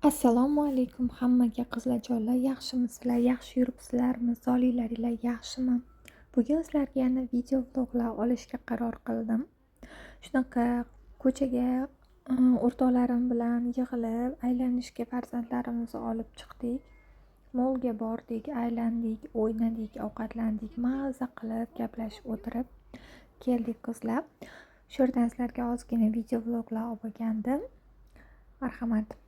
Assalomu alaykum hammaga qizlarjonlar, yaxshimisizlar? Yaxshi yuribsizlarmi? Sog'liklaringlar yaxshimi? Bugun sizlarga yana video vloglar olishga qaror qildim. Shunaqa ko'chaga o'rtoqlarim bilan yig'ilib aylanishga farzandlarimizni olib chiqdik. Molga bordik, aylandik, o'ynadik, ovqatlandik, maza qilib gaplashib o'tirib keldik qizlar. Shu yerdan sizlarga ozgina video vloglar olib bo'lgandim. Marhamat.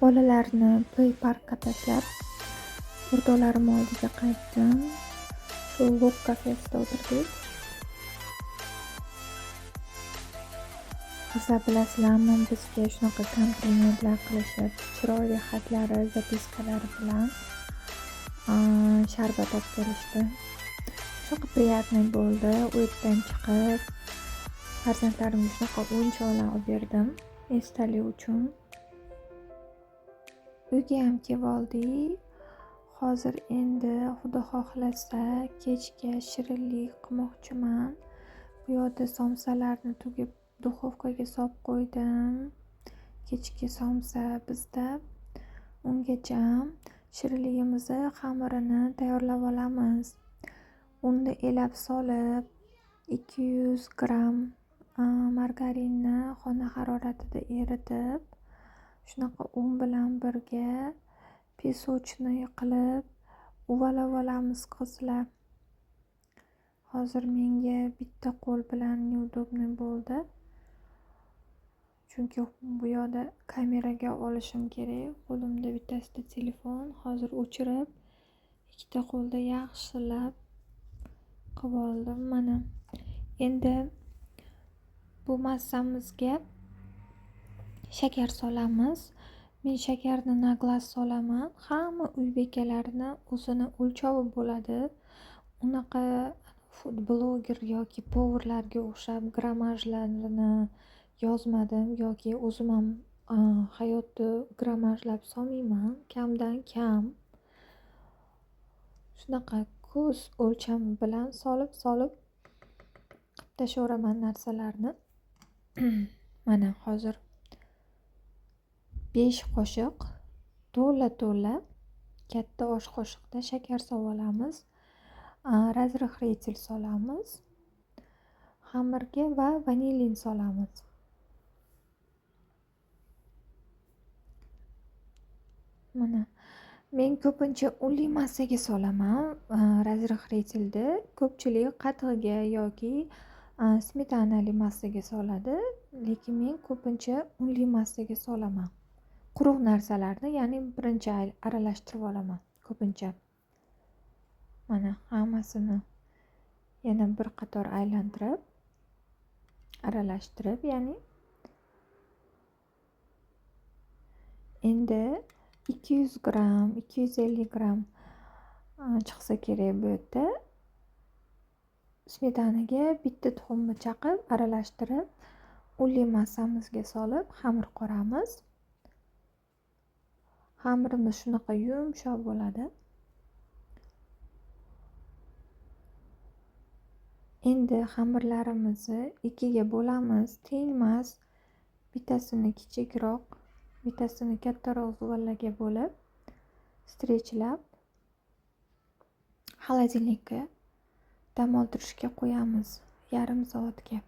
Bolalarni play parkka tashlab, o'rtoqlarim oldiga qaytdim. Shu Lok kafesida o'tirdik. Qizlar bilasizlarmi, bizga shunaqa komplimentlar qilishib, chiroyli xatlari, zapiskalari bilan sharbat olib kelishdi. Shunaqa приятный bo'ldi. U yerdan chiqib, farzandlarimga shunaqa o'yinchoqlar olib berdim, esdalik uchun. Uyga ham kelib oldik. Hozir endi Xudo xohlasa kechga shirinlik qilmoqchiman. Bu yerda somsalarni tugib duxovkaga solib qo'ydim. Kechki somsa bizda. Ungacha shirinligimizni xamirini tayyorlab olamiz. Unni elab solib 200 gram margarinni xona haroratida eritib, shunaqa un bilan birga pesochniy qilib uvalab olamiz qizlar. Hozir menga bitta qo'l bilan neudobniy bo'ldi. Chunki bu yoqda kameraga olishim kerak. Qo'limda bittasida telefon. Hozir o'chirib, ikkita qo'lda yaxshilab qilib oldim. Mana endi bu massamizga shakar solamiz. Men shakarni na glas solaman. Hamma uy bekalarini o'zini o'lchovi bo'ladi. Unaqa food bloger yoki powerlarga o'xshab grammajlarini yozmadim yoki o'zim ham hayotda grammajlab solmayman. Kamdan kam. Shunaqa ko'z o'lchami bilan solib qilib tashaveraman narsalarni. Mana hozir 5 qoshiq to'la katta osh qoshiqda shakar solib olamiz. Razrıhritel solamiz. Xamirga va vanilin solamiz. Mana men ko'pincha unli massaga solaman razrыхлительni. Ko'pchilik qatiqga yoki smetanali massaga soladi, lekin men ko'pincha unli massaga solaman. Quruq narsalarni, ya'ni birinchi aralashtirib olaman ko'pincha. Mana hammasini yana bir qator aylantirib, aralashtirib, ya'ni endi 200 gramm, 250 gramm chiqsa kerak bu yerda. Smetanaga bitta tuxumni chaqib, aralashtirib, unli massamizga solib xamir qoramiz. Xamirimiz shunaqa yumshoq bo'ladi. Endi xamirlarimizni ikkiga bo'lamiz, teng emas. Bittasini kichikroq, bittasini kattaroq zuvallaga bo'lib, strechlab xolodilnikka dam oldirishga qo'yamiz yarim soatga.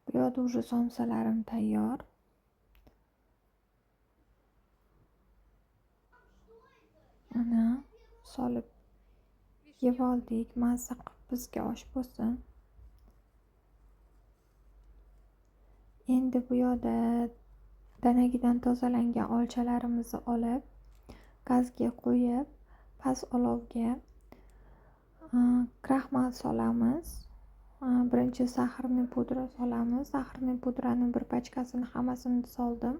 Bu yoqda уже somsalarim tayyor. Mana solib yeb oldik, mazza qilib bizga osh bo'lsin. Endi bu yoqda danagidan tozalangan olchalarimizni olib, gazga qo'yib, past olovga kraxmal solamiz. Birinchi saxarni pudra solamiz. Saxarni pudrani bir pachkasini hammasini soldim.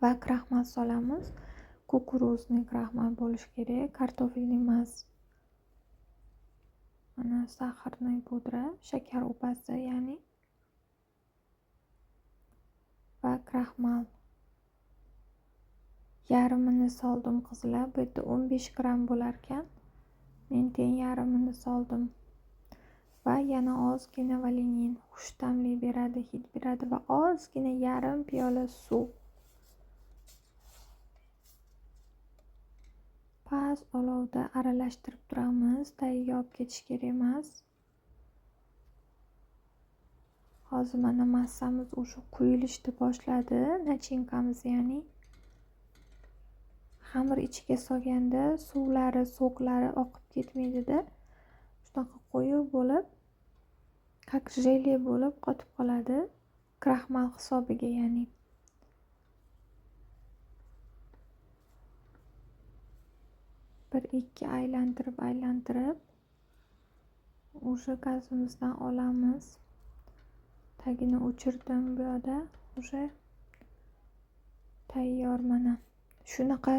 Va kraxmal solamiz. Kukuruzli kraxmal bo'lishi kerak, kartofelli emas. Mana saxarni pudra, shakar upasi, ya'ni va kraxmal. Yarmini soldim qizlar. Bu yerda 15 gramm bo'lar ekan. Men teng yarmini soldim. Va yana ozgina vanilin xushtamli beradi, hid beradi va ozgina yarim piyola suv. Past olovda aralashtirib turamiz. Tagiga olib ketish kerak emas. Hozir mana massamiz o'sha quyilishni boshladi, nachinkamiz ya'ni. Xamir ichiga solganda suvlari, so'klari oqib ketmaydi-da. Shunaqa quyuq bo'lib, как желе bo'lib qotib qoladi. Kraxmal hisobiga, ya'ni. Bir ikki aylantirib o'sha gazimizdan olamiz. Tagini o'chirdim bu yoqda. O'sha tayyor mana. Shunaqa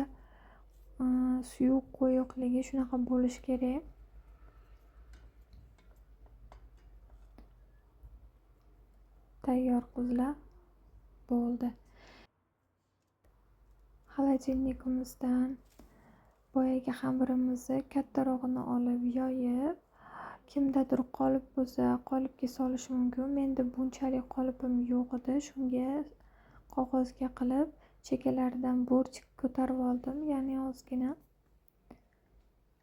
suyuq quyuqligi shunaqa bo'lishi kerak. Tayyor qizlar. Bo'ldi. Xolodilnikimizdan boyagi xamirimizni kattarog'ini olib yoyib, kimdadir qolip bo'lsa qolipga solish mumkin. Menda bunchalik qolipim yo'q edi. Shunga qog'ozga qilib chekalaridan bo'rtib ko'tarib oldim, ya'ni ozgina.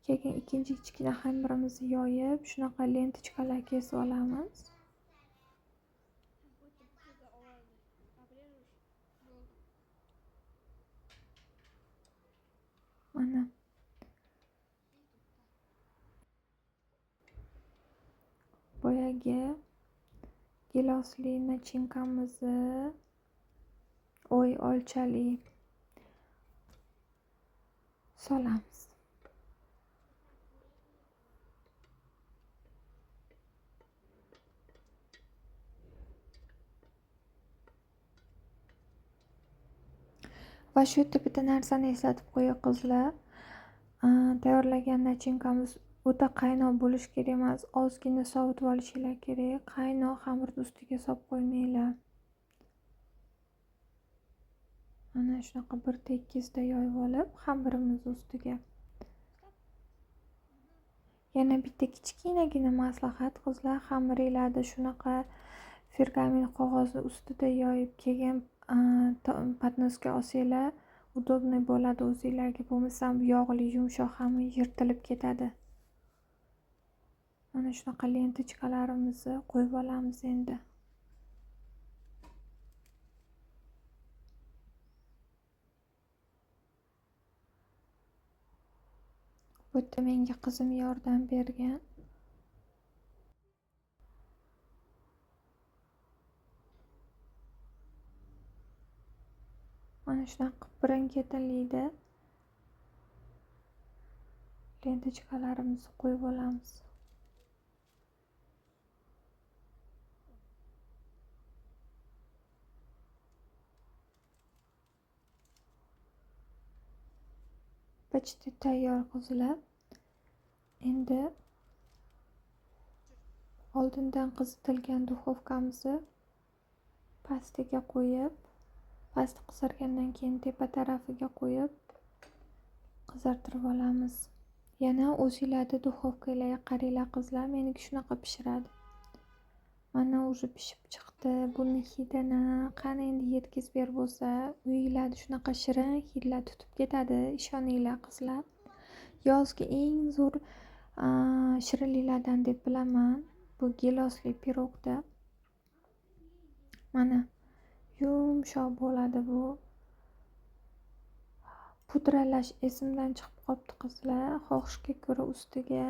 Keyin ikkinchi kichkina xamirimizni yoyib, shunaqa lentichkalar kesib olamiz. Mana boyagi gilosli nachinkamizni olchali solamiz. Va shu yerda bitta narsani eslatib qo'yay qizlar. Tayyorlagan nachinkamiz o'ta qaynoq bo'lishi kerak emas. Ozgina sovutib olishinglar kerak. Qaynoq xamirni ustiga solib qo'ymanglar. Mana shunaqa bir tekisda yoyib olib, xamirimiz ustiga. Yana bitta kichkinagina maslahat qizlar, xamiringlarni shunaqa pergamin qog'ozni ustida yoyib keyin patnosga olsanglar удобный bo'ladi o'zinglarga. Bo'lmasam yog'li yumshoq xamir yirtilib ketadi. Mana shunaqa lentachkalarimizni qo'yib olamiz endi. Bu yerda menga qizim yordam bergan. Mana shunaqa birin-ketinlikda lentachkalarimizni qo'yib olamiz. Почти tayyor qizlar. Endi oldindan qizitilgan duxovkamizni pastiga qo'yib, pasti qizargandan keyin tepa tarafiga qo'yib qizartirib olamiz. Yana o'zingizlarni duxovkalarga qaranglar qizlar, meniki shunaqa pishiradi. Mana уже pishib chiqdi. Buni hidini qani endi yetkazib berib bo'lsa, uyingizlarda shunaqa shirin hidlar tutib ketadi, ishoninglar qizlar. Yozgi eng zo'r shirinliklardan deb bilaman. Bu gilosli pirogda. Mana yumshoq bo'ladi bu. Pudralash esimdan chiqib qolibdi qizlar. Xohishga ko'ra ustiga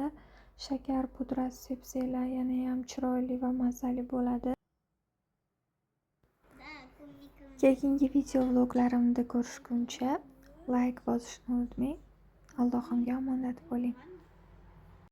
shakar pudrasi sepsanglar yana ham chiroyli va mazali bo'ladi. Keyingi video vloglarimda ko'rishguncha like bosishni unutmang. Allohimga omonat bo'ling.